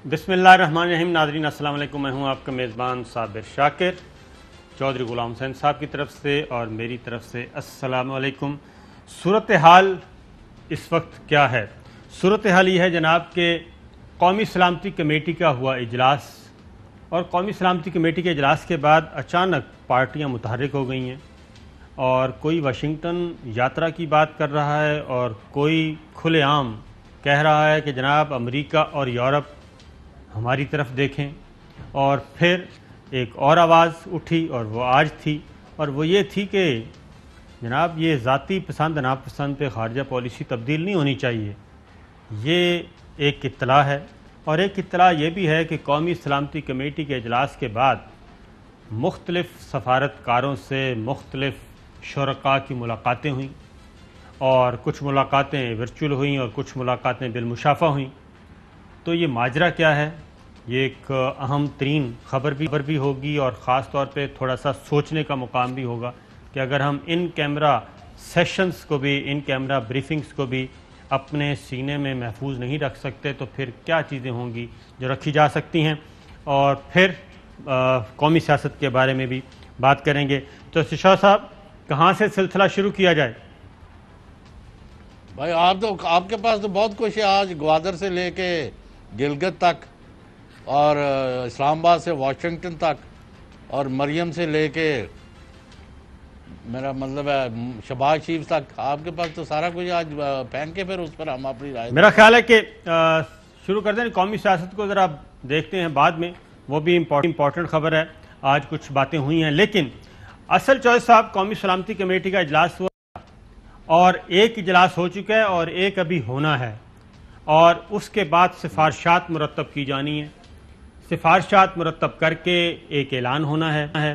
بسم اللہ الرحمن الرحیم. ناظرین السلام علیکم. میں ہوں آپ کا میزبان صابر شاکر. چودھری غلام حسین صاحب کی طرف سے اور میری طرف سے السلام علیکم. صورتحال اس وقت کیا ہے؟ صورتحال یہ ہے جناب کہ قومی سلامتی کمیٹی کا ہوا اجلاس، اور قومی سلامتی کمیٹی کے اجلاس کے بعد اچانک پارٹیاں متحرک ہو گئی ہیں، اور کوئی واشنگٹن یاترا کی بات کر رہا ہے اور کوئی کھلے عام کہہ رہا ہے کہ جناب امریکہ اور یورپ ہماری طرف دیکھیں. اور پھر ایک اور آواز اٹھی اور وہ آج تھی، اور وہ یہ تھی کہ جناب یہ ذاتی پسند ناپسند پہ خارجہ پالیسی تبدیل نہیں ہونی چاہیے. یہ ایک اطلاع ہے، اور ایک اطلاع یہ بھی ہے کہ قومی سلامتی کمیٹی کے اجلاس کے بعد مختلف سفارتکاروں سے مختلف شرکاء کی ملاقاتیں ہوئیں، اور کچھ ملاقاتیں ورچوئل ہوئیں اور کچھ ملاقاتیں بالمشافہ ہوئیں. تو یہ ماجرا کیا ہے؟ یہ ایک اہم ترین خبر بھی ہوگی، اور خاص طور پہ تھوڑا سا سوچنے کا مقام بھی ہوگا کہ اگر ہم ان کیمرہ سیشنز کو بھی، ان کیمرہ بریفنگز کو بھی اپنے سینے میں محفوظ نہیں رکھ سکتے تو پھر کیا چیزیں ہوں گی جو رکھی جا سکتی ہیں. اور پھر قومی سیاست کے بارے میں بھی بات کریں گے. تو شاہ صاحب کہاں سے سلسلہ شروع کیا جائے؟ بھائی آپ کے پاس تو بہت کچھ ہے. آج گوادر سے لے کے گلگت تک، اور اسلام آباد سے واشنگٹن تک، اور مریم سے لے کے میرا مطلب ہے شہباز شریف تک. آپ کے پاس تو سارا کچھ آج پھینک کے پھر اس پر ہم اپنی رائے. میرا خیال ہے کہ شروع کر دیں. قومی سیاست کو ذرا دیکھتے ہیں بعد میں، وہ بھی امپورٹنٹ خبر ہے. آج کچھ باتیں ہوئی ہیں، لیکن اصل چوائس صاحب قومی سلامتی کمیٹی کا اجلاس ہوا، اور ایک اجلاس ہو چکا ہے اور ایک ابھی ہونا ہے، اور اس کے بعد سفارشات مرتب کی جانی ہیں. سفارشات مرتب کر کے ایک اعلان ہونا ہے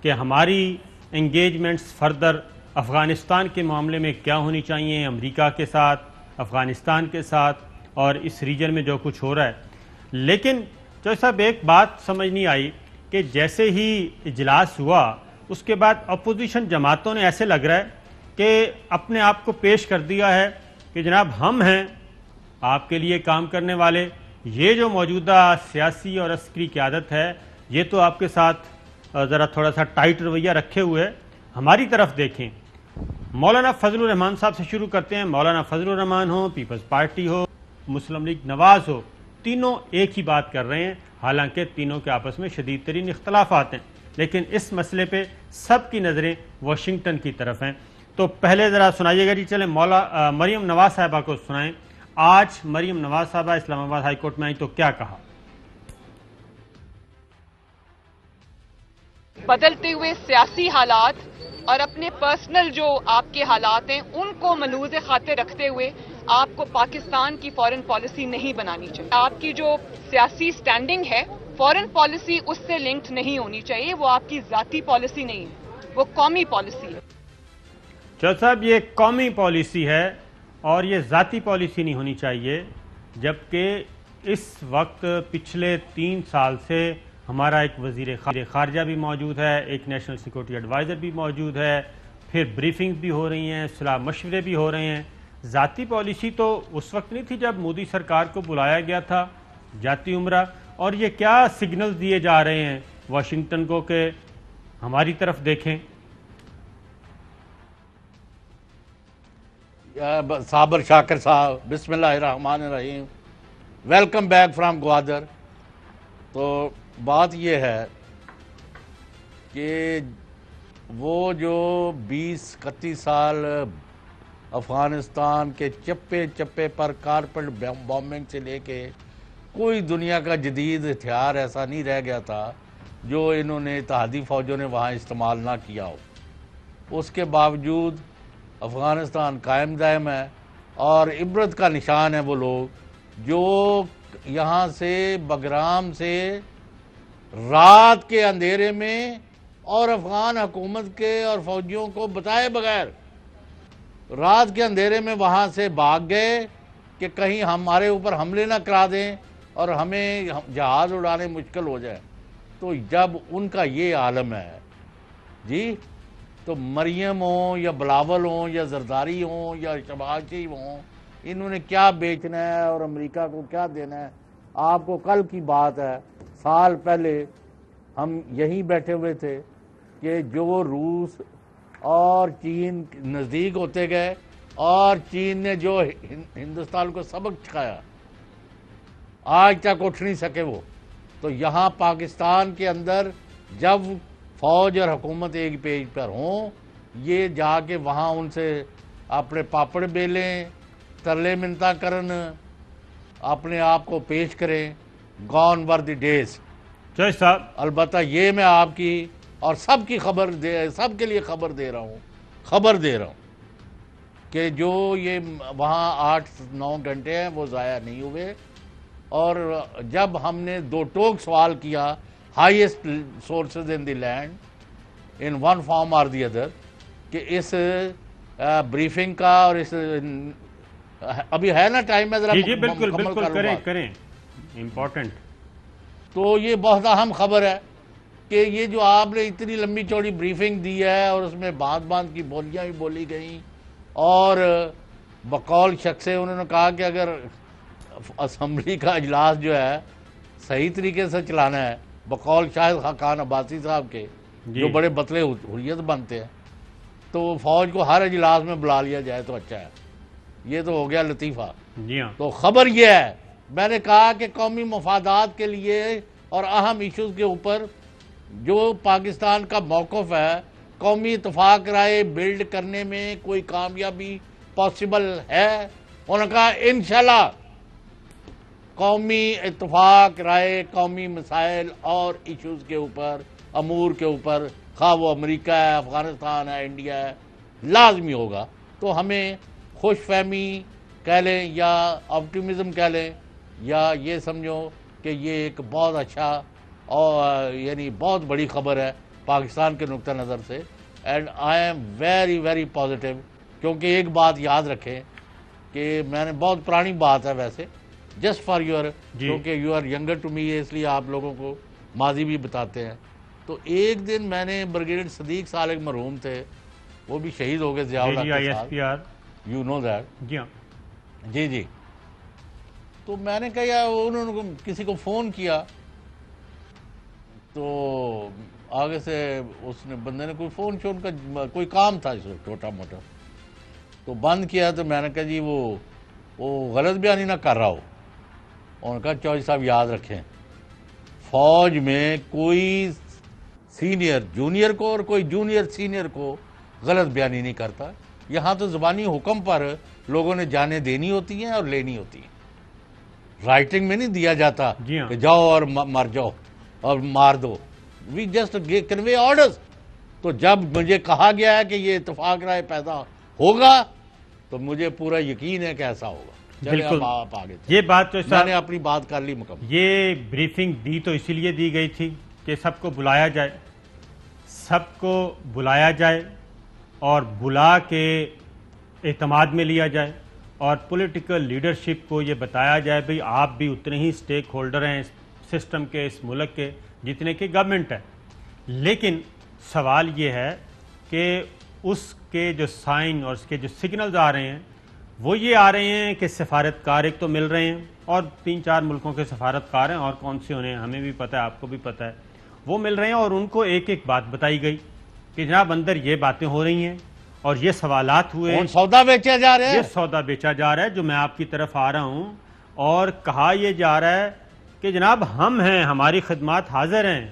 کہ ہماری انگیجمنٹس فردر افغانستان کے معاملے میں کیا ہونی چاہیے، امریکہ کے ساتھ، افغانستان کے ساتھ، اور اس ریجن میں جو کچھ ہو رہا ہے. لیکن جو صاحب ایک بات سمجھ نہیں آئی کہ جیسے ہی اجلاس ہوا اس کے بعد اپوزیشن جماعتوں نے ایسے لگ رہا ہے کہ اپنے آپ کو پیش کر دیا ہے کہ جناب ہم ہیں آپ کے لیے کام کرنے والے. یہ جو موجودہ سیاسی اور عسکری قیادت ہے یہ تو آپ کے ساتھ ذرا تھوڑا سا ٹائٹ رویہ رکھے ہوئے، ہماری طرف دیکھیں. مولانا فضل الرحمان صاحب سے شروع کرتے ہیں. مولانا فضل الرحمان ہو، پیپلز پارٹی ہو، مسلم لیگ نواز ہو، تینوں ایک ہی بات کر رہے ہیں، حالانکہ تینوں کے آپس میں شدید ترین اختلافات ہیں، لیکن اس مسئلے پہ سب کی نظریں واشنگٹن کی طرف ہیں. تو پہلے ذرا سنائیے گا جی. چلیں مریم نواز صاحبہ کو سنائیں. آج مریم نواز صاحبہ اسلام آباد ہائی کورٹ میں آئی تو کیا کہا؟ بدلتے ہوئے سیاسی حالات اور اپنے پرسنل جو آپ کے حالات ہیں ان کو ملحوظ خاطر رکھتے ہوئے آپ کو پاکستان کی فارن پالیسی نہیں بنانی چاہیے. آپ کی جو سیاسی سٹینڈنگ ہے فارن پالیسی اس سے لنکڈ نہیں ہونی چاہیے. وہ آپ کی ذاتی پالیسی نہیں ہے، وہ قومی پالیسی ہے. چودھری صاحب یہ قومی پالیسی ہے اور یہ ذاتی پالیسی نہیں ہونی چاہیے، جبکہ اس وقت پچھلے 3 سال سے ہمارا ایک وزیر خارجہ بھی موجود ہے، ایک نیشنل سیکورٹی ایڈوائزر بھی موجود ہے، پھر بریفنگ بھی ہو رہی ہیں، صلاح مشورے بھی ہو رہے ہیں. ذاتی پالیسی تو اس وقت نہیں تھی جب مودی سرکار کو بلایا گیا تھا جاتی عمرہ. اور یہ کیا سگنل دیے جا رہے ہیں واشنگٹن کو کہ ہماری طرف دیکھیں؟ صابر شاکر صاحب، بسم اللہ الرحمن الرحیم. Welcome back from Gwadar. تو بات یہ ہے کہ وہ جو 20-31 سال افغانستان کے چپے چپے پر کارپٹ بامبنگ سے لے کے کوئی دنیا کا جدید ہتھیار ایسا نہیں رہ گیا تھا جو انہوں نے اتحادی فوجوں نے وہاں استعمال نہ کیا ہو. اس کے باوجود افغانستان قائم دائم ہے، اور عبرت کا نشان ہے وہ لوگ جو یہاں سے بگرام سے رات کے اندھیرے میں اور افغان حکومت کے اور فوجیوں کو بتائے بغیر رات کے اندھیرے میں وہاں سے بھاگ گئے کہ کہیں ہمارے اوپر حملے نہ کرا دیں اور ہمیں جہاز اڑانے مشکل ہو جائے. تو جب ان کا یہ عالم ہے جی، تو مریم ہوں یا بلاول ہوں یا زرداری ہوں یا شہباز شریف ہوں، انہوں نے کیا بیچنا ہے اور امریکہ کو کیا دینا ہے آپ کو کل کی بات ہے، سال پہلے ہم یہیں بیٹھے ہوئے تھے کہ جو روس اور چین نزدیک ہوتے گئے اور چین نے جو ہندوستان کو سبق سکھایا آج تک اٹھ نہیں سکے وہ. تو یہاں پاکستان کے اندر جب فوج اور حکومت ایک پیج پر ہوں، یہ جا کے وہاں ان سے اپنے پاپڑ بیلیں، ترلے منتا کرن، اپنے آپ کو پیش کریں. گون ور دی ڈیز. جج صاحب، البتہ یہ میں آپ کی اور سب کی سب کے لیے خبر دے رہا ہوں کہ جو یہ وہاں 8-9 گھنٹے ہیں وہ ضائع نہیں ہوئے. اور جب ہم نے دو ٹوک سوال کیا highest sources in the land in one form اور دی ادر کہ اس بریفنگ کا اور اس ابھی ہے نا ٹائم میں ذرا جی بالکل کریں امپورٹنٹ. تو یہ بہت اہم خبر ہے کہ یہ جو آپ نے اتنی لمبی چوڑی بریفنگ دی ہے اور اس میں باندھ کی بولیاں بھی بولی گئیں اور بقول شخص انہوں نے کہا کہ اگر اسمبلی کا اجلاس جو ہے صحیح طریقے سے چلانا ہے، بقول شاہد خاقان عباسی صاحب کے جو بڑے بطلے حریت بنتے ہیں، تو فوج کو ہر اجلاس میں بلا لیا جائے تو اچھا ہے. یہ تو ہو گیا لطیفہ. جی ہاں. تو خبر یہ ہے، میں نے کہا کہ قومی مفادات کے لیے اور اہم ایشوز کے اوپر جو پاکستان کا موقف ہے، قومی اتفاق رائے بلڈ کرنے میں کوئی کامیابی پاسبل ہے. انہوں نے کہا انشاءاللہ قومی اتفاق رائے قومی مسائل اور ایشوز کے اوپر، امور کے اوپر، خواہ وہ امریکہ ہے، افغانستان ہے، انڈیا ہے، لازمی ہوگا. تو ہمیں خوش فہمی کہہ لیں یا آپٹیمزم کہہ لیں یا یہ سمجھو کہ یہ ایک بہت اچھا اور یعنی بہت بڑی خبر ہے پاکستان کے نقطہ نظر سے. And I am very very positive. کیونکہ ایک بات یاد رکھیں کہ میں نے بہت پرانی بات ہے ویسے، جسٹ فار یور، کیونکہ you are younger to me, اس لیے آپ لوگوں کو ماضی بھی بتاتے ہیں. تو ایک دن میں نے بریگیڈیئر صدیق صالح مرحوم تھے، وہ بھی شہید ہو گئے ضیاء الحق کے ساتھ، یو نو دیٹ. جی ہاں. جی. تو میں نے کہا یار انہوں نے کسی کو فون کیا تو آگے سے اس نے بندے نے کوئی فون شون کا کوئی کام تھا اس وقت چھوٹا موٹا، تو بند کیا. تو میں نے کہا جی وہ غلط بیانی نہ کر رہا ہو. انہوں نے کہا چوہدری صاحب یاد رکھیں فوج میں کوئی سینئر جونیئر کو اور کوئی جونیئر سینئر کو غلط بیانی نہیں کرتا. یہاں تو زبانی حکم پر لوگوں نے جانیں دینی ہوتی ہیں اور لینی ہوتی ہیں، رائٹنگ میں نہیں دیا جاتا کہ جاؤ اور مر جاؤ اور مار دو. We just convey orders. تو جب مجھے کہا گیا ہے کہ یہ اتفاق رائے پیدا ہوگا تو مجھے پورا یقین ہے کہ ایسا ہوگا. بالکل آپ آگے یہ بات تو میں نے اپنی بات کر لی مکمل. یہ بریفنگ دی تو اسی لیے دی گئی تھی کہ سب کو بلایا جائے اور بلا کے اعتماد میں لیا جائے اور پولیٹیکل لیڈرشپ کو یہ بتایا جائے بھئی آپ بھی اتنے ہی سٹیک ہولڈر ہیں اس سسٹم کے، اس ملک کے، جتنے کی گورنمنٹ ہے. لیکن سوال یہ ہے کہ اس کے جو سائن اور اس کے جو سگنلز آ رہے ہیں وہ یہ آ رہے ہیں کہ سفارتکار ایک تو مل رہے ہیں اور 3-4 ملکوں کے سفارتکار ہیں اور کون سے انہیں ہمیں بھی پتہ ہے، آپ کو بھی پتہ ہے، وہ مل رہے ہیں اور ان کو ایک ایک بات بتائی گئی کہ جناب اندر یہ باتیں ہو رہی ہیں اور یہ سوالات ہوئے، سودا بیچا جا رہا ہے، یہ سودا بیچا جا رہا ہے جو میں آپ کی طرف آ رہا ہوں. اور کہا یہ جا رہا ہے کہ جناب ہم ہیں، ہماری خدمات حاضر ہیں.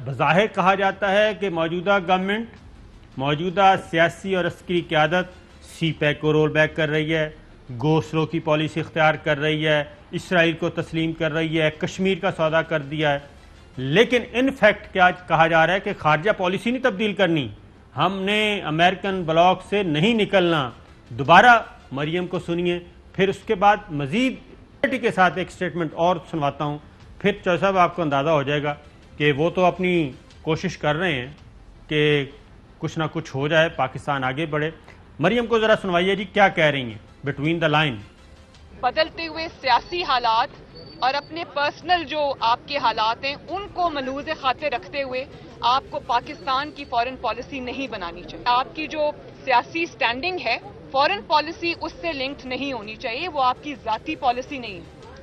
بظاہر کہا جاتا ہے کہ موجودہ گورنمنٹ، موجودہ سیاسی اور عسکری قیادت سی پیک کو رول بیک کر رہی ہے، گو سلو کی پالیسی اختیار کر رہی ہے، اسرائیل کو تسلیم کر رہی ہے، کشمیر کا سودا کر دیا ہے. لیکن ان فیکٹ کیا کہا جا رہا ہے کہ خارجہ پالیسی نہیں تبدیل کرنی، ہم نے امریکن بلاک سے نہیں نکلنا. دوبارہ مریم کو سنیے، پھر اس کے بعد مزید کے ساتھ ایک سٹیٹمنٹ اور سنواتا ہوں، پھر چوہدری صاحب آپ کو اندازہ ہو جائے گا کہ وہ تو اپنی کوشش کر رہے ہیں کہ کچھ نہ کچھ ہو جائے، پاکستان آگے بڑھے. مریم کو ذرا سنوائیے جی کیا کہہ رہی ہیں بٹوین دا لائن. بدلتے ہوئے سیاسی حالات اور اپنے پرسنل جو آپ کے حالات ہیں ان کو ملحوظ خاطر رکھتے ہوئے آپ کو پاکستان کی فورن پالیسی نہیں بنانی چاہیے. آپ کی جو سیاسی سٹینڈنگ ہے فورن پالیسی اس سے لنکڈ نہیں ہونی چاہیے، وہ آپ کی ذاتی پالیسی نہیں ہے.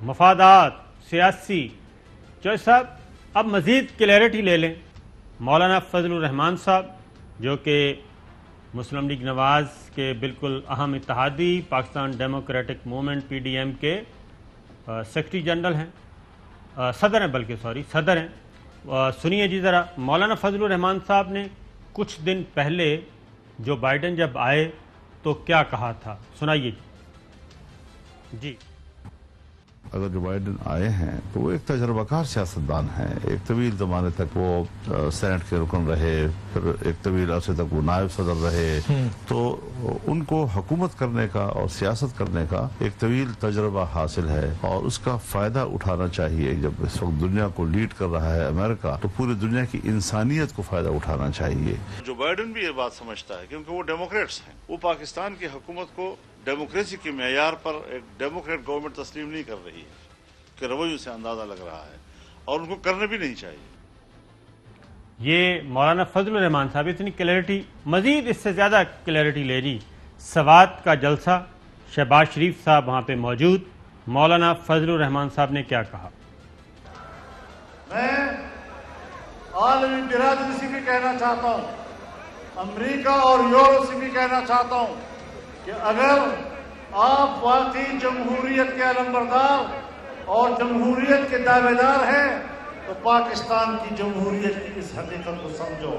مفادات، سیاسی، چوہے صاحب اب مزید کلیئرٹی لے لیں۔ مولانا فضل الرحمان صاحب جو کہ مسلم لیگ نواز کے بالکل اہم اتحادی، Pakistan Democratic Movement P D M کے سیکرٹری جنرل ہیں، صدر ہیں، بلکہ صدر ہیں۔ سنیے جی ذرا، مولانا فضل الرحمان صاحب نے کچھ دن پہلے جو بائیڈن جب آئے تو کیا کہا تھا، سنائیے جی۔ اگر جو بائیڈن آئے ہیں تو وہ ایک تجربہ کار سیاستدان ہیں، ایک طویل زمانے تک وہ سینٹ کے رکن رہے، پھر ایک طویل عرصے تک وہ نائب صدر رہے، تو ان کو حکومت کرنے کا اور سیاست کرنے کا ایک طویل تجربہ حاصل ہے، اور اس کا فائدہ اٹھانا چاہیے۔ جب اس وقت دنیا کو لیڈ کر رہا ہے امریکہ، تو پوری دنیا کی انسانیت کو فائدہ اٹھانا چاہیے۔ جو بائیڈن بھی یہ بات سمجھتا ہے، کیونکہ وہ ڈیموکریٹس ہیں، وہ پاکستان کی حکومت کو ڈیموکریسی کے معیار پر ایک ڈیموکریٹ گورنمنٹ تسلیم نہیں کر رہی ہے، کہ رویوں سے اندازہ لگ رہا ہے، اور ان کو کرنے بھی نہیں چاہیے۔ یہ مولانا فضل الرحمان صاحب اتنی کلیئرٹی، مزید اس سے زیادہ کلیئرٹی لے جی۔ سوات کا جلسہ، شہباز شریف صاحب وہاں پہ موجود، مولانا فضل الرحمان صاحب نے کیا کہا؟ میں عالمی برادری سے بھی کہنا چاہتا ہوں، امریکہ اور یورپ سے بھی کہنا چاہتا ہوں کہ اگر آپ واقعی جمہوریت کے علمبردار اور جمہوریت کے دعوے دار ہیں تو پاکستان کی جمہوریت کی اس حقیقت کو سمجھو۔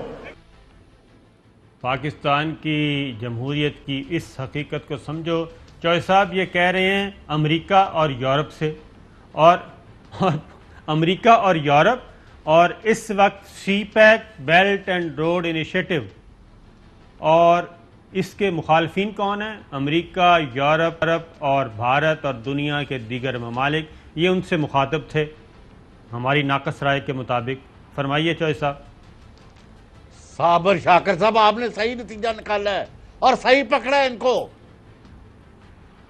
پاکستان کی جمہوریت کی اس حقیقت کو سمجھو۔ چوہے صاحب یہ کہہ رہے ہیں امریکہ اور یورپ سے، اور امریکہ اور یورپ، اور اس وقت CPEC, belt and road initiative, اور اس کے مخالفین کون ہیں؟ امریکہ، یورپ اور بھارت اور دنیا کے دیگر ممالک، یہ ان سے مخاطب تھے ہماری ناقص رائے کے مطابق۔ فرمائیے چوہے صاحب۔ صابر شاکر صاحب، آپ نے صحیح نتیجہ نکالا ہے اور صحیح پکڑا ہے ان کو۔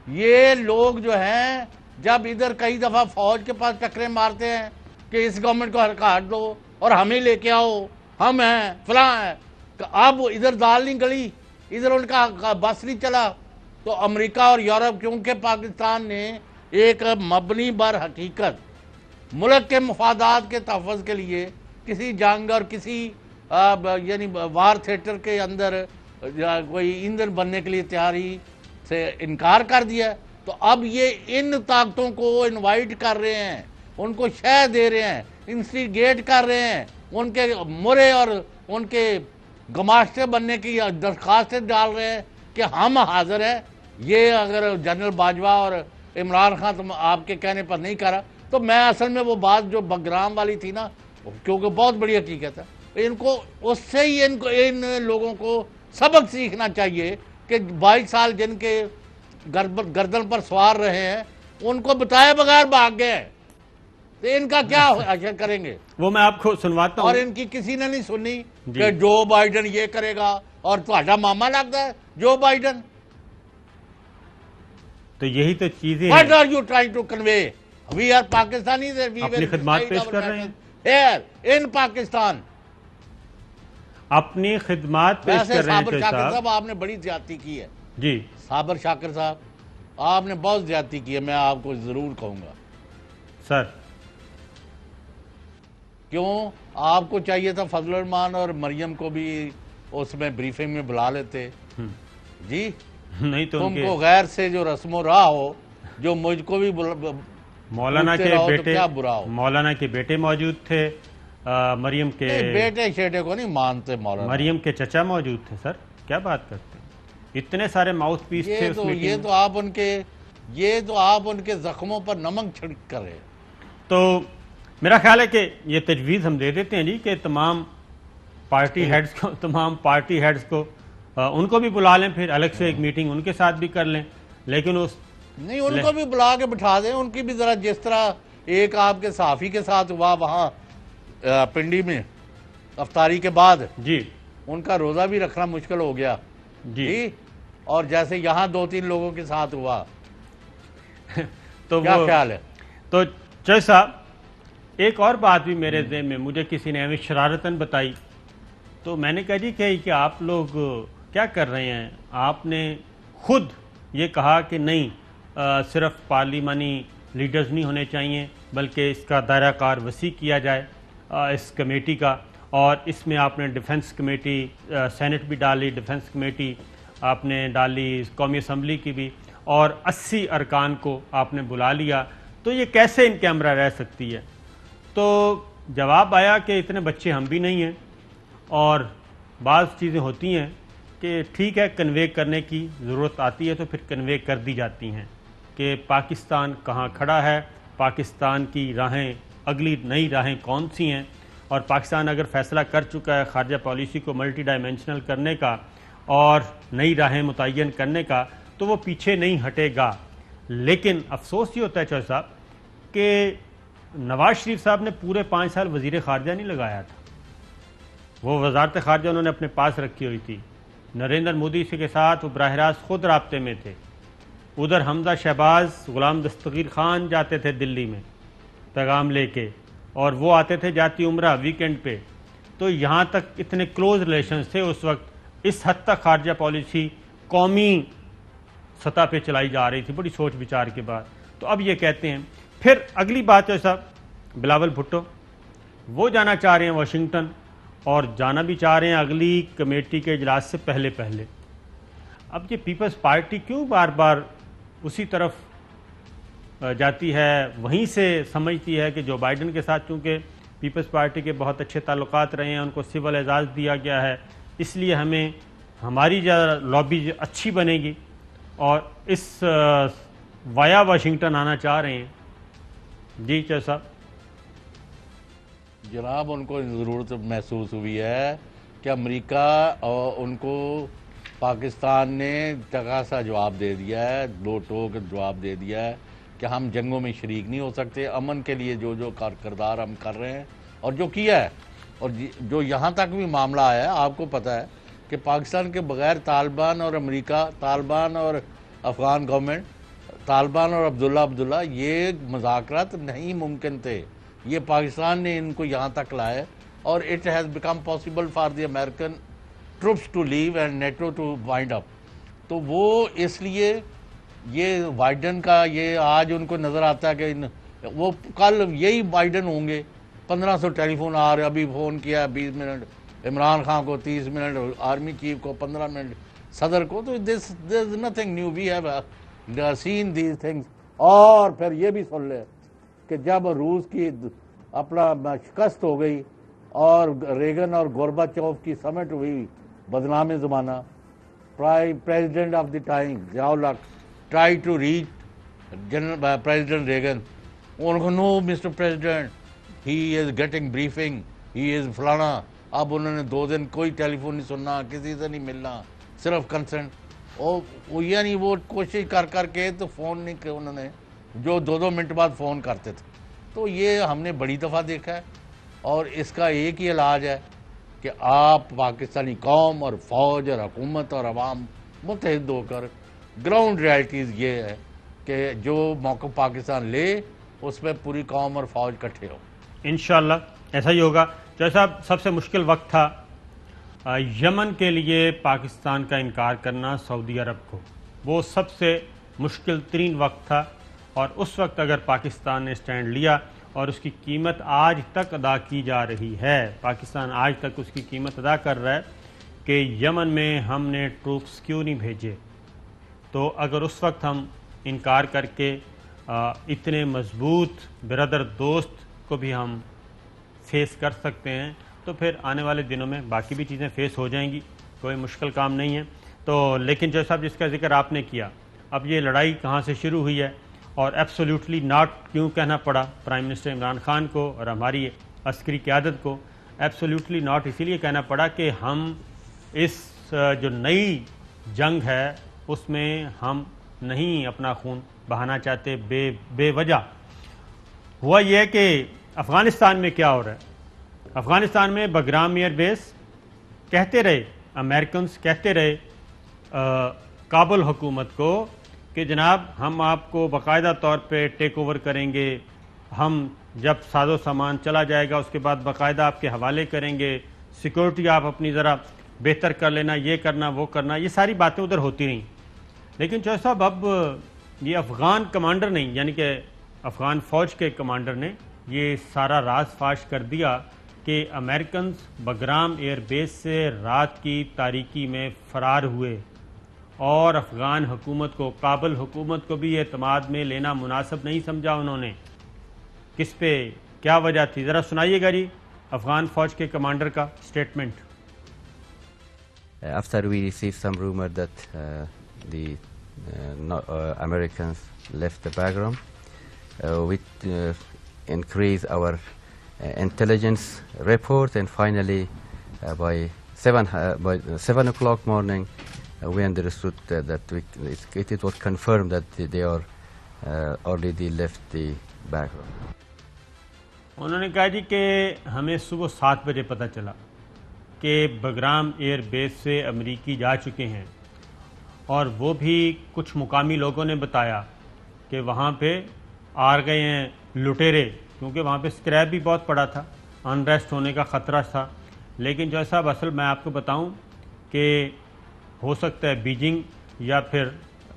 یہ لوگ جو ہیں جب ادھر کئی دفعہ فوج کے پاس ٹکرے مارتے ہیں کہ اس گورنمنٹ کو ہٹا دو اور ہمیں لے کے آؤ، ہم ہیں فلاں ہیں، اب ادھر دال نہیں گلی، ادھر ان کا بس نہیں چلا، تو امریکہ اور یورپ، کیونکہ پاکستان نے ایک مبنی بر حقیقت ملک کے مفادات کے تحفظ کے لیے کسی جنگ اور کسی یعنی وار تھیٹر کے اندر کوئی ایندھن بننے کے لیے تیاری سے انکار کر دیا، تو اب یہ ان طاقتوں کو انوائٹ کر رہے ہیں، ان کو شے دے رہے ہیں، انسٹیگیٹ کر رہے ہیں، ان کے مرے اور ان کے گماشتے بننے کی درخواستیں ڈال رہے ہیں کہ ہم حاضر ہیں۔ یہ اگر جنرل باجوہ اور عمران خان تم آپ کے کہنے پر نہیں کرا، تو میں اصل میں وہ بات جو بگرام والی تھی نا، کیونکہ بہت بڑی حقیقت ہے، ان کو اس سے ہی ان لوگوں کو سبق سیکھنا چاہیے کہ 22 سال جن کے گردن پر سوار رہے ہیں ان کو بتائے بغیر بھاگ گئے، تو ان کا کیا حشر کریں گے؟ وہ میں آپ کو سنواتا ہوں۔ اور ان کی کسی نے نہیں سنی کہ جو بائیڈن یہ کرے گا، اور تہاڈا ماما لگتا ہے جو بائیڈن۔ تو یہی تو چیزیں What are you trying to convey? We are Pakistanis and we اپنی will خدمات fight پیش our کر رہے ہیں۔ battles here in Pakistan۔ اپنی خدمات پیش ویسے کر رہے ہیں صابر چوہے شاکر صاحب۔ صاحب آپ نے بڑی زیادتی کی ہے، جی صابر شاکر صاحب آپ نے بہت زیادتی کی ہے، میں آپ کو ضرور کہوں گا۔ سر کیوں؟ آپ کو چاہیے تھا فضل الرحمان اور مریم کو بھی اس میں بریفنگ میں بلا لیتے جی۔ نہیں تو تم کو غیر سے جو رسم و راہ ہو، جو مجھ کو بھی مولانا کے رہو تو بیٹے، کیا برا ہو؟ مولانا کے بیٹے موجود تھے، مریم کے بیٹے شیٹے کو نہیں مانتے مولانا۔ مریم کے چچا موجود تھے۔ سر کیا بات کرتے ہیں، اتنے سارے ماؤتھ پیس تھے اس یہ میٹنگ تو آپ ان کے زخموں پر نمک چھڑک کر رہے۔ تو میرا خیال ہے کہ یہ تجویز ہم دے دیتے ہیں جی کہ تمام پارٹی ہیڈز کو ان کو بھی بلا لیں، پھر الگ سے ایک میٹنگ ان کے ساتھ بھی کر لیں، لیکن نہیں ان کو بھی بلا کے بٹھا دیں، ان کی بھی ذرا جس طرح ایک آپ کے صحافی کے ساتھ ہوا وہاں پنڈی میں افطاری کے بعد، جی ان کا روزہ بھی رکھنا مشکل ہو گیا جی، اور جیسے یہاں 2-3 لوگوں کے ساتھ ہوا، تو کیا خیال ہے؟ تو چوہے صاحب ایک اور بات بھی میرے ذہن میں مجھے کسی نے ہمیں شرارتاً بتائی، تو میں نے کہا جی کہ آپ لوگ کیا کر رہے ہیں، آپ نے خود یہ کہا کہ نہیں صرف پارلیمانی لیڈرز نہیں ہونے چاہیے بلکہ اس کا دائرہ کار وسیع کیا جائے اس کمیٹی کا، اور اس میں آپ نے ڈیفنس کمیٹی سینٹ بھی ڈالی، ڈیفنس کمیٹی آپ نے ڈالی، قومی اسمبلی کی بھی، اور 80 ارکان کو آپ نے بلا لیا، تو یہ کیسے ان کیمرہ رہ سکتی ہے؟ تو جواب آیا کہ اتنے بچے ہم بھی نہیں ہیں، اور بعض چیزیں ہوتی ہیں کہ ٹھیک ہے کنوے کرنے کی ضرورت آتی ہے تو پھر کنوے کر دی جاتی ہیں کہ پاکستان کہاں کھڑا ہے، پاکستان کی راہیں اگلی نئی راہیں کون سی ہیں، اور پاکستان اگر فیصلہ کر چکا ہے خارجہ پالیسی کو ملٹی ڈائمینشنل کرنے کا اور نئی راہیں متعین کرنے کا تو وہ پیچھے نہیں ہٹے گا۔ لیکن افسوس یہ ہوتا ہے چوہدری صاحب کہ نواز شریف صاحب نے پورے 5 سال وزیر خارجہ نہیں لگایا تھا، وہ وزارت خارجہ انہوں نے اپنے پاس رکھی ہوئی تھی، نریندر مودی کے ساتھ وہ براہ راست خود رابطے میں تھے، ادھر حمزہ شہباز غلام دستگیر خان جاتے تھے دلی میں پیغام لے کے، اور وہ آتے تھے جاتی عمرہ ویکینڈ پہ، تو یہاں تک اتنے کلوز ریلیشنز تھے اس وقت، اس حد تک خارجہ پالیسی قومی سطح پہ چلائی جا رہی تھی بڑی سوچ بچار کے بعد۔ تو اب یہ کہتے ہیں پھر اگلی بات ہے صاحب بلاول بھٹو، وہ جانا چاہ رہے ہیں واشنگٹن، اور جانا بھی چاہ رہے ہیں اگلی کمیٹی کے اجلاس سے پہلے پہلے۔ اب یہ پیپلز پارٹی کیوں بار بار اسی طرف جاتی ہے، وہیں سے سمجھتی ہے کہ جو بائیڈن کے ساتھ چونکہ پیپلز پارٹی کے بہت اچھے تعلقات رہے ہیں، ان کو سول اعزاز دیا گیا ہے، اس لیے ہمیں ہماری لابی اچھی بنے گی، اور اس وایا واشنگٹن آنا چاہ رہے ہیں۔ جی چوہدری صاحب۔ جناب ان کو ضرورت محسوس ہوئی ہے کہ امریکہ اور ان کو پاکستان نے ٹکا سا جواب دے دیا ہے، دو ٹوک جواب دے دیا ہے کہ ہم جنگوں میں شریک نہیں ہو سکتے، امن کے لیے جو کردار ہم کر رہے ہیں اور جو کیا ہے، اور جو یہاں تک بھی معاملہ آیا ہے، آپ کو پتہ ہے کہ پاکستان کے بغیر طالبان اور امریکہ، طالبان اور افغان گورنمنٹ، طالبان اور عبداللہ یہ مذاکرات نہیں ممکن تھے، یہ پاکستان نے ان کو یہاں تک لائے، اور it has become possible for the American troops to leave and NATO to wind up. تو وہ اس لیے یہ بائیڈن کا یہ آج ان کو نظر آتا ہے کہ وہ کل یہی بائیڈن ہوں گے، 1500 ٹیلی فون آ رہے، ابھی فون کیا 20 منٹ عمران خان کو، 30 منٹ آرمی چیف کو، 15 منٹ صدر کو، تو this is nothing new, we have seen these things. اور پھر یہ بھی سن لے کہ جب روس کی اپنا شکست ہو گئی اور ریگن اور گورباچوف کی سمٹ ہوئی بدنام زمانہ، president of the time Zia ul Haq try to reach president Reagan, ان کو no mister president he is getting briefing, he is فلانا۔ اب انہوں نے 2 دن کوئی ٹیلی فون نہیں سننا، کسی سے نہیں ملنا، صرف کنسنٹ، اور یعنی وہ کوشش کر کے تو فون نہیں کہ انہوں نے جو 2 منٹ بعد فون کرتے تھے۔ تو یہ ہم نے بڑی دفعہ دیکھا ہے، اور اس کا ایک ہی علاج ہے کہ آپ پاکستانی قوم اور فوج اور حکومت اور عوام متحد ہو کر، گراؤنڈ ریالٹیز یہ ہے کہ جو موقع پاکستان لے اس میں پوری قوم اور فوج کٹھے ہو۔ انشاءاللہ ایسا ہی ہوگا۔ چوہدری صاحب سب سے مشکل وقت تھا یمن کے لیے پاکستان کا انکار کرنا سعودی عرب کو، وہ سب سے مشکل ترین وقت تھا، اور اس وقت اگر پاکستان نے سٹینڈ لیا، اور اس کی قیمت آج تک ادا کی جا رہی ہے، پاکستان آج تک اس کی قیمت ادا کر رہا ہے کہ یمن میں ہم نے ٹروپس کیوں نہیں بھیجے، تو اگر اس وقت ہم انکار کر کے اتنے مضبوط برادر دوست کو بھی ہم فیس کر سکتے ہیں، تو پھر آنے والے دنوں میں باقی بھی چیزیں فیس ہو جائیں گی، کوئی مشکل کام نہیں ہے۔ تو لیکن چوہدری صاحب جس کا ذکر آپ نے کیا، اب یہ لڑائی کہاں سے شروع ہوئی ہے، اور ایبسولیوٹلی ناٹ کیوں کہنا پڑا پرائم منسٹر عمران خان کو اور ہماری عسکری قیادت کو، ایبسولیوٹلی ناٹ اسی لیے کہنا پڑا کہ ہم اس جو نئی جنگ ہے اس میں ہم نہیں اپنا خون بہانا چاہتے بے وجہ۔ ہوا یہ ہے کہ افغانستان میں کیا ہو رہا ہے، افغانستان میں بگرام ایئر بیس کہتے رہے، امریکنز کہتے رہے کابل حکومت کو کہ جناب ہم آپ کو باقاعدہ طور پہ ٹیک اوور کریں گے، ہم جب ساز و سامان چلا جائے گا اس کے بعد باقاعدہ آپ کے حوالے کریں گے، سیکورٹی آپ اپنی ذرا بہتر کر لینا، یہ کرنا وہ کرنا، یہ ساری باتیں ادھر ہوتی رہیں۔ لیکن چودھری صاحب اب یہ افغان کمانڈر نہیں، یعنی کہ افغان فوج کے کمانڈر نے یہ سارا راز فاش کر دیا کہ امریکنز بگرام ایئر بیس سے رات کی تاریکی میں فرار ہوئے، اور افغان حکومت کو، کابل حکومت کو بھی اعتماد میں لینا مناسب نہیں سمجھا انہوں نے۔ کس پہ کیا وجہ تھی، ذرا سنائیے گا جی افغان فوج کے کمانڈر کا statement. After we received some rumor that the Americans left the Bagram, we increased our intelligence report, and finally by 7 o'clock morning we understood that it was confirmed that they are already left the Bagram. انہوں نے کہا جی کہ ہمیں صبح 7 بجے پتہ چلا کہ بگرام ایئر بیس سے امریکی جا چکے ہیں، اور وہ بھی کچھ مقامی لوگوں نے بتایا کہ وہاں پہ آ گئے ہیں لٹیرے، کیونکہ وہاں پہ اسکریپ بھی بہت پڑا تھا، انریسٹ ہونے کا خطرہ تھا۔ لیکن جو صاحب اصل میں آپ کو بتاؤں کہ ہو سکتا ہے بیجنگ یا پھر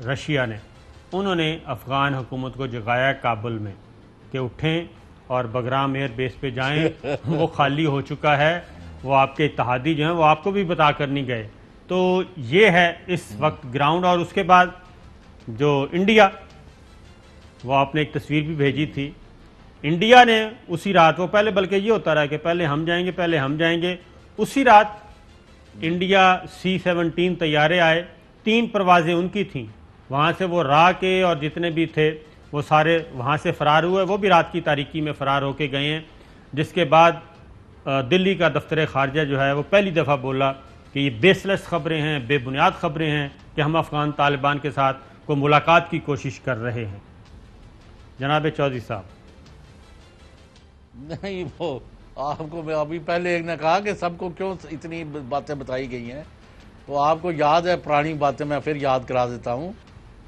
رشیا نے، انہوں نے افغان حکومت کو جگایا کابل میں کہ اٹھیں اور بگرام ایئر بیس پہ جائیں، وہ خالی ہو چکا ہے، وہ آپ کے اتحادی جو ہیں وہ آپ کو بھی بتا کر نہیں گئے۔ تو یہ ہے اس وقت گراؤنڈ۔ اور اس کے بعد جو انڈیا، وہ آپ نے ایک تصویر بھی بھیجی تھی، انڈیا نے اسی رات، وہ پہلے بلکہ یہ ہوتا رہا کہ پہلے ہم جائیں گے، اسی رات انڈیا C-17 طیارے آئے، 3 پروازیں ان کی تھیں، وہاں سے وہ راہ کے اور جتنے بھی تھے وہ سارے وہاں سے فرار ہوئے، وہ بھی رات کی تاریکی میں فرار ہو کے گئے ہیں۔ جس کے بعد دلی کا دفتر خارجہ جو ہے وہ پہلی دفعہ بولا کہ یہ بیس لیس خبریں ہیں، بے بنیاد خبریں ہیں کہ ہم افغان طالبان کے ساتھ کوئی ملاقات کی کوشش کر رہے ہیں۔ جناب چودھری صاحب۔ نہیں، وہ آپ کو میں ابھی پہلے ایک نے کہا کہ سب کو کیوں اتنی باتیں بتائی گئی ہیں، تو آپ کو یاد ہے پرانی باتیں، میں پھر یاد کرا دیتا ہوں۔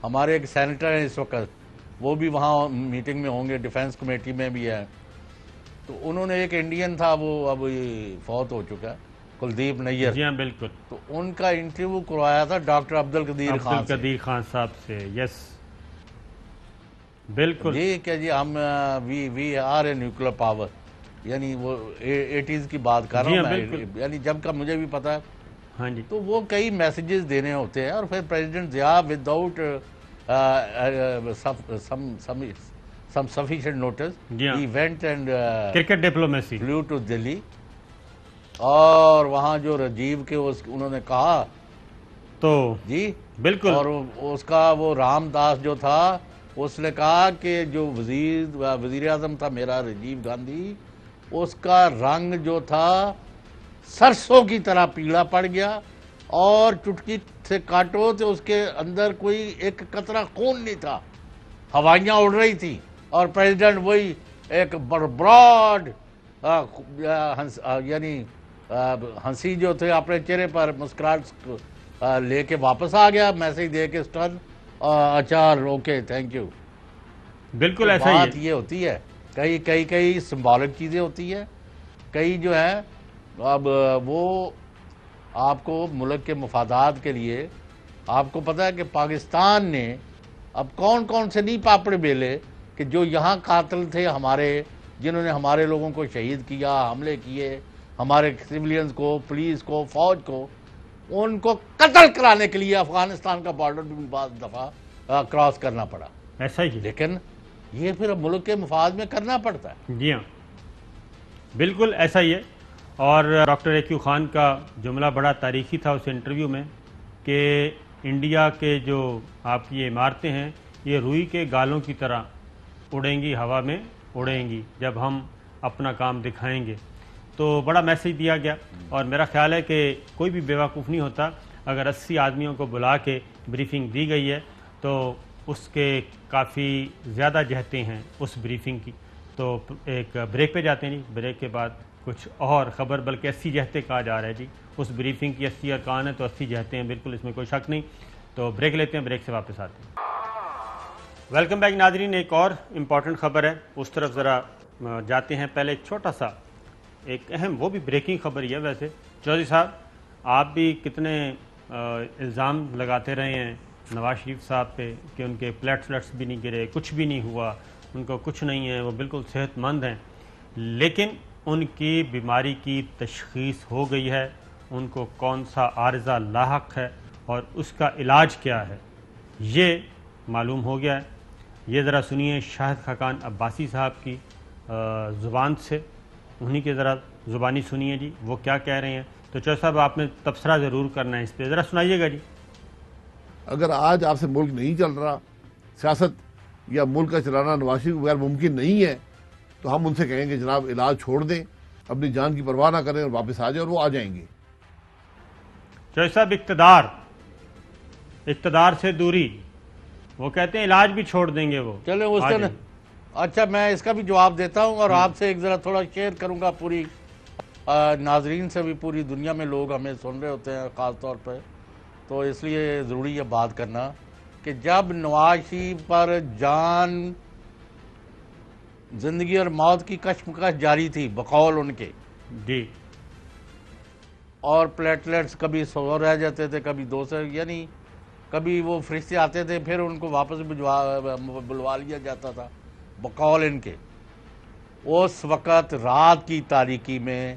ہمارے ایک سینیٹر ہیں اس وقت، وہ بھی وہاں میٹنگ میں ہوں گے، ڈیفینس کمیٹی میں بھی ہے، تو انہوں نے ایک انڈین تھا، وہ اب فوت ہو چکا ہے، کلدیپ نیر، جی ہاں بالکل، تو ان کا انٹرویو کروایا تھا ڈاکٹر عبدالقدیر خان صاحب سے۔ یس بالکل، جی کہ جی ہم we are a nuclear power, یعنی وہ 80s کی بات کر رہا ہوں میں، یعنی جب کا مجھے بھی پتا ہے۔ ہاں جی، تو وہ کئی میسیجز دینے ہوتے ہیں، اور پھر president Zia without some sufficient notice, he went and cricket diplomacy flew to دلی، اور وہاں جو رجیو کے انہوں نے کہا تو جی بالکل، اور اس کا وہ رام داس جو تھا، اس نے کہا کہ جو وزیر اعظم تھا میرا راجیو گاندھی، اس کا رنگ جو تھا سرسوں کی طرح پیلا پڑ گیا، اور چٹکی سے کاٹو تو اس کے اندر کوئی ایک قطرہ خون نہیں تھا، ہوائیاں اڑ رہی تھی، اور پریزیڈنٹ وہی ایک براڈ یعنی ہنسی جو تھے اپنے چہرے پر، مسکراہٹ لے کے واپس آ گیا، میسج دے کے اسٹن، اچار اوکے تھینک یو۔ بالکل ایسا ہی بات یہ ہوتی ہے، کئی سمبولک چیزیں ہوتی ہیں، کئی جو ہیں اب وہ آپ کو ملک کے مفادات کے لیے، آپ کو پتہ ہے کہ پاکستان نے اب کون سے نہیں پاپڑ بیلے کہ جو یہاں قاتل تھے ہمارے، جنہوں نے ہمارے لوگوں کو شہید کیا، حملے کیے، ہمارے سیولینز کو، پولیس کو، فوج کو، ان کو قتل کرانے کے لیے افغانستان کا بارڈر بھی بعض دفعہ کراس کرنا پڑا۔ ایسا ہی، لیکن یہ پھر ملک کے مفاد میں کرنا پڑتا ہے۔ جی ہاں بالکل ایسا ہی ہے۔ اور ڈاکٹر ایکیو خان کا جملہ بڑا تاریخی تھا اس انٹرویو میں کہ انڈیا کے جو آپ کی عمارتیں ہیں یہ روئی کے گالوں کی طرح اڑیں گی، ہوا میں اڑیں گی جب ہم اپنا کام دکھائیں گے۔ تو بڑا میسیج دیا گیا، اور میرا خیال ہے کہ کوئی بھی بیوقوف نہیں ہوتا، اگر 80 آدمیوں کو بلا کے بریفنگ دی گئی ہے تو اس کے کافی زیادہ جہتیں ہیں اس بریفنگ کی۔ تو ایک بریک پہ جاتے ہیں جی، بریک کے بعد کچھ اور خبر، بلکہ 80 جہتیں کہا جا رہا ہے جی، اس بریفنگ کی 80 ارکان ہیں تو 80 جہتیں ہیں، بالکل اس میں کوئی شک نہیں۔ تو بریک لیتے ہیں، بریک سے واپس آتے ہیں۔ ویلکم بیک ناظرین، ایک اور امپورٹنٹ خبر ہے، اس طرف ذرا جاتے ہیں۔ پہلے ایک چھوٹا سا ایک اہم، وہ بھی بریکنگ خبر ہی ہے ویسے۔ چودھری صاحب آپ بھی کتنے الزام لگاتے رہے ہیں نواز شریف صاحب پہ کہ ان کے پلیٹلیٹس بھی نہیں گرے، کچھ بھی نہیں ہوا، ان کو کچھ نہیں ہے، وہ بالکل صحت مند ہیں، لیکن ان کی بیماری کی تشخیص ہو گئی ہے، ان کو کون سا عارضہ لاحق ہے اور اس کا علاج کیا ہے یہ معلوم ہو گیا ہے۔ یہ ذرا سنیے شاہد خاقان عباسی صاحب کی زبان سے، انہی کے ذرا زبانی سنیے جی وہ کیا کہہ رہے ہیں۔ تو چوہدری صاحب آپ نے تبصرہ ضرور کرنا ہے اس پہ، ذرا سنائیے گا جی۔ اگر آج آپ سے ملک نہیں چل رہا، سیاست یا ملک کا چلانا نواز شریف کے بغیر ممکن نہیں ہے، تو ہم ان سے کہیں گے جناب علاج چھوڑ دیں، اپنی جان کی پرواہ نہ کریں اور واپس آ جائیں، اور وہ آ جائیں گے۔ چوہدری صاحب اقتدار سے دوری، وہ کہتے ہیں علاج بھی چھوڑ دیں گے وہ۔ چلیں اس کا اچھا میں اس کا بھی جواب دیتا ہوں، اور آپ سے ایک ذرا تھوڑا شیئر کروں گا، پوری ناظرین سے بھی، پوری دنیا میں لوگ ہمیں سن رہے ہوتے ہیں خاص طور پہ، تو اس لیے ضروری ہے بات کرنا کہ جب نواز شریف پر جان، زندگی اور موت کی کشمکش جاری تھی بقول ان کے جی، اور پلیٹلیٹس کبھی 100 رہ جاتے تھے، کبھی 200، یعنی کبھی وہ فرشتے آتے تھے پھر ان کو واپس بلوا لیا جاتا تھا بقول ان کے، اس وقت رات کی تاریکی میں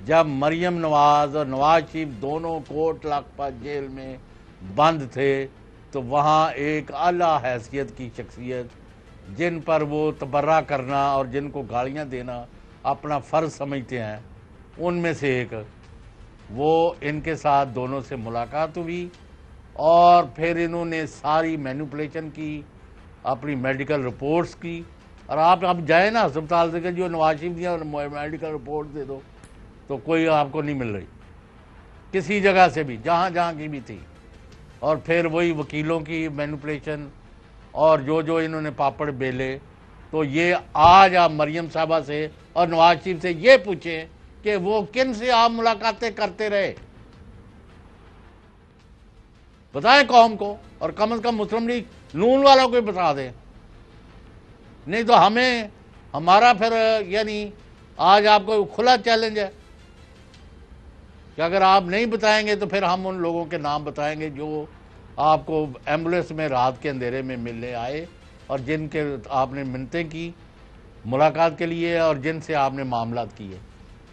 جب مریم نواز اور نواز شریف دونوں کوٹ لاکھپت جیل میں بند تھے، تو وہاں ایک اعلیٰ حیثیت کی شخصیت جن پر وہ تبرہ کرنا اور جن کو گالیاں دینا اپنا فرض سمجھتے ہیں، ان میں سے ایک وہ ان کے ساتھ دونوں سے ملاقات ہوئی، اور پھر انہوں نے ساری مینوپولیشن کی، اپنی میڈیکل رپورٹس کی، اور آپ اب جائیں نا ہسپتال سے کہ جو نواز شریف دیا میڈیکل رپورٹ دے دو، تو کوئی آپ کو نہیں مل رہی کسی جگہ سے بھی، جہاں کی بھی تھی، اور پھر وہی وکیلوں کی مینوپولیشن اور جو انہوں نے پاپڑ بیلے۔ تو یہ آج آپ مریم صاحبہ سے اور نواز شریف سے یہ پوچھیں کہ وہ کن سے آپ ملاقاتیں کرتے رہے، بتائیں قوم کو، اور کم از کم مسلم لیگ نون والوں کو بتا دیں، نہیں تو ہمارا پھر یعنی آج آپ کو کھلا چیلنج ہے کہ اگر آپ نہیں بتائیں گے تو پھر ہم ان لوگوں کے نام بتائیں گے جو آپ کو ایمبولینس میں رات کے اندھیرے میں ملنے آئے، اور جن کے آپ نے منتیں کی ملاقات کے لیے، اور جن سے آپ نے معاملات کیے۔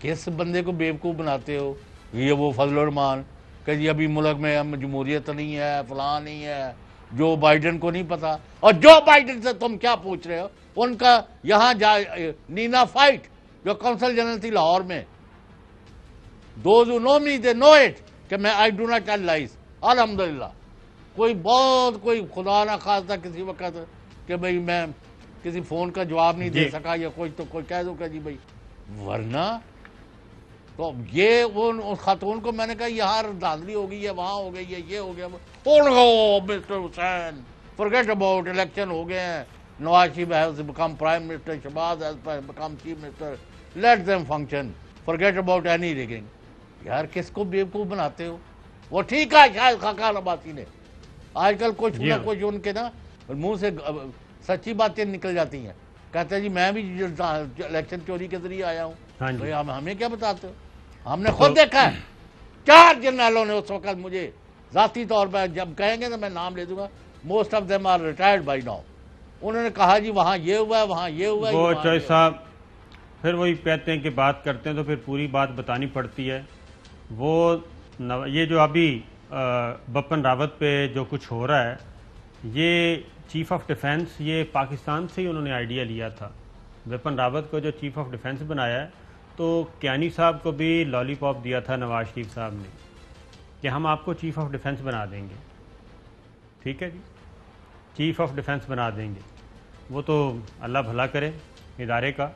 کس بندے کو بیوقوف بناتے ہو؟ یہ وہ فضل الرحمان کہ جی ابھی ملک میں جمہوریت نہیں ہے، فلاں نہیں ہے، جو بائیڈن کو نہیں پتا، اور جو بائیڈن سے تم کیا پوچھ رہے ہو؟ ان کا یہاں نینا فائٹ جو کونسل جنرل تھی لاہور میں، those who know me they know it کہ میں I do not tell lies، الحمدللہ۔ کوئی خدا نہ خواستہ کسی وقت کہ بھئی میں کسی فون کا جواب نہیں دے سکا یا کوئی کہہ دو کہ جی بھئی، ورنہ تو یہ ان خاتون کو میں نے کہا یہاں دھاندلی ہو گئی ہے، وہاں ہو گئی ہے، یہ ہو گیا، mister Hussain forget about election ہو گئے ہیں، Nawaz Sharif has become prime minister, Shahbaz has become chief minister, let them function, forget about any rigging۔ یار کس کو بیوقوف بناتے ہو؟ وہ ٹھیک ہے شاید خاقان عباسی نے، آج کل کچھ نہ کچھ ان کے نا منہ سے سچی باتیں نکل جاتی ہیں، کہتے ہیں جی میں بھی الیکشن چوری کے ذریعے آیا ہوں، ہمیں کیا بتاتے ہو؟ ہم نے خود دیکھا ہے 4 جنرلوں نے اس وقت مجھے ذاتی طور پر، جب کہیں گے تو میں نام لے دوں گا، most of them are retired by now, انہوں نے کہا جی وہاں یہ ہوا ہے، وہاں یہ ہوا ہے۔ وہ چوہدری صاحب پھر وہی کہتے ہیں کہ بات کرتے ہیں تو پھر پوری بات بتانی پڑتی ہے۔ وہ یہ جو ابھی بپن راوت پہ جو کچھ ہو رہا ہے، یہ چیف آف ڈیفنس یہ پاکستان سے ہی انہوں نے آئیڈیا لیا تھا۔ بپن راوت کو جو چیف آف ڈیفنس بنایا ہے تو کیانی صاحب کو بھی لالی پاپ دیا تھا نواز شریف صاحب نے کہ ہم آپ کو چیف آف ڈیفنس بنا دیں گے، ٹھیک ہے جی، چیف آف ڈیفنس بنا دیں گے۔ وہ تو اللہ بھلا کرے ادارے کا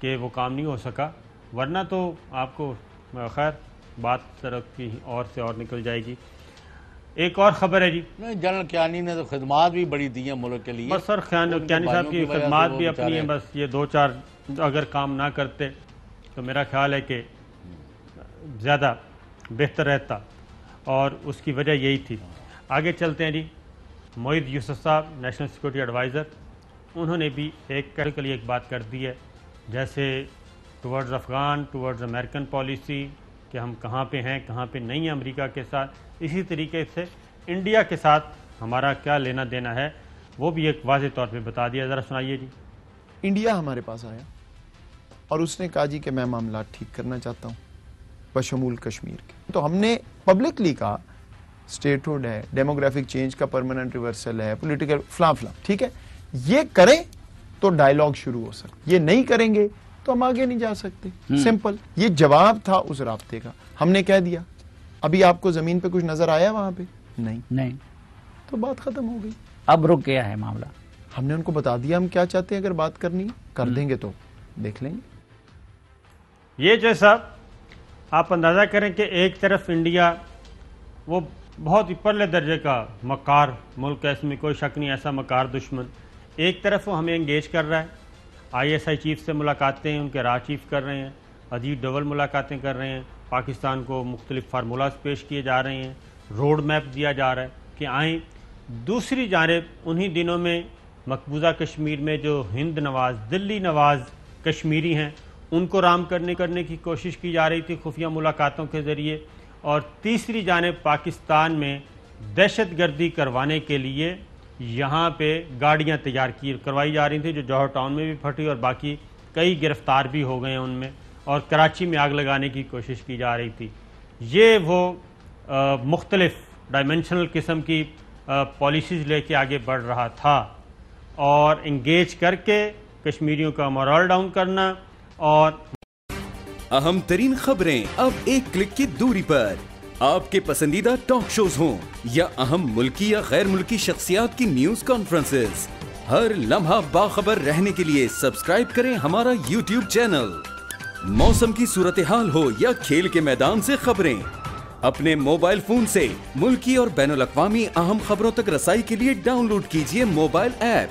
کہ وہ کام نہیں ہو سکا، ورنہ تو آپ کو خیر بات طرف کی اور سے اور نکل جائے گی۔ ایک اور خبر ہے جی، نہیں جنرل کیانی نے تو خدمات بھی بڑی دی ہیں ملک کے لیے، بس سر کیانی صاحب کی خدمات بھی اپنی ہیں، بس یہ 2-4 اگر کام نہ کرتے تو میرا خیال ہے کہ زیادہ بہتر رہتا، اور اس کی وجہ یہی تھی۔ آگے چلتے ہیں جی، معید یوسف صاحب نیشنل سیکورٹی ایڈوائزر، انہوں نے بھی ایک بات کر دی ہے، جیسے towards Afghan, towards American policy کہ ہم کہاں پہ ہیں، کہاں پہ نہیں ہیں امریکہ کے ساتھ، اسی طریقے سے انڈیا کے ساتھ ہمارا کیا لینا دینا ہے وہ بھی ایک واضح طور پہ بتا دیا. ذرا سنائیے جی. انڈیا ہمارے پاس آیا اور اس نے کہا جی کہ میں معاملات ٹھیک کرنا چاہتا ہوں بشمول کشمیر کے. تو ہم نے پبلکلی کہا اسٹیٹ ہوڈ ہے, ڈیموگرافک چینج کا پرماننٹ ریورسل ہے, پولیٹیکل فلاں فلاں, ٹھیک ہے, یہ کریں تو ڈائیلاگ شروع ہو سکتا, یہ نہیں کریں گے تو ہم آگے نہیں جا سکتے. سمپل, یہ جواب تھا اس رابطے کا. ہم نے کہہ دیا. ابھی آپ کو زمین پہ کچھ نظر آیا وہاں پہ؟ نہیں, تو بات ختم ہو گئی. اب رک گیا ہے معاملہ. ہم نے ان کو بتا دیا ہم کیا چاہتے ہیں, اگر بات کرنی ہے کر دیں گے تو دیکھ لیں گے. یہ جو صاحب آپ اندازہ کریں کہ ایک طرف انڈیا وہ بہت ہی پرلے درجے کا مکار ملک ہے, اس میں کوئی شک نہیں, ایسا مکار دشمن, ایک طرف وہ ہمیں انگیج کر رہا ہے, آئی ایس آئی چیف سے ملاقاتیں ان کے راہ چیف کر رہے ہیں, اجیت ڈوول ملاقاتیں کر رہے ہیں, پاکستان کو مختلف فارمولاز پیش کیے جا رہے ہیں, روڈ میپ دیا جا رہا ہے کہ آئیں. دوسری جانب انہی دنوں میں مقبوضہ کشمیر میں جو ہند نواز دلی نواز کشمیری ہیں ان کو رام کرنے کی کوشش کی جا رہی تھی خفیہ ملاقاتوں کے ذریعے. اور تیسری جانب پاکستان میں دہشت گردی کروانے کے لیے یہاں پہ گاڑیاں تیار کروائی جا رہی تھیں جو جوہر ٹاؤن میں بھی پھٹی اور باقی کئی گرفتار بھی ہو گئے ہیں ان میں, اور کراچی میں آگ لگانے کی کوشش کی جا رہی تھی. یہ وہ مختلف ڈائمینشنل قسم کی پالیسیز لے کے آگے بڑھ رہا تھا اور انگیج کر کے کشمیریوں کا مورال ڈاؤن کرنا. اور اہم ترین خبریں اب ایک کلک کی دوری پر, آپ کے پسندیدہ ٹاک شوز ہوں یا اہم ملکی یا غیر ملکی شخصیات کی نیوز کانفرنسز, ہر لمحہ باخبر رہنے کے لیے سبسکرائب کریں ہمارا یوٹیوب چینل. موسم کی صورتحال ہو یا کھیل کے میدان سے خبریں, اپنے موبائل فون سے ملکی اور بین الاقوامی اہم خبروں تک رسائی کے لیے ڈاؤن لوڈ کیجیے موبائل ایپ.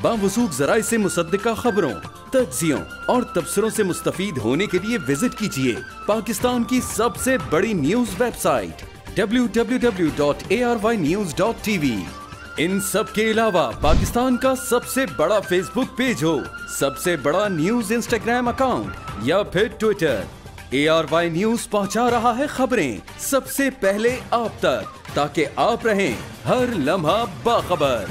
باوثوق ذرائع سے مصدقہ خبروں, تجزیوں اور تبصروں سے مستفید ہونے کے لیے وزٹ کیجیے پاکستان کی سب سے بڑی نیوز ویب سائٹ www.arYnews.tv. ان سب کے علاوہ پاکستان کا سب سے بڑا فیس بک پیج ہو, سب سے بڑا نیوز انسٹاگرام اکاؤنٹ یا پھر ٹویٹر, ARY نیوز پہنچا رہا ہے خبریں سب سے پہلے آپ تک تاکہ آپ رہیں ہر لمحہ باخبر.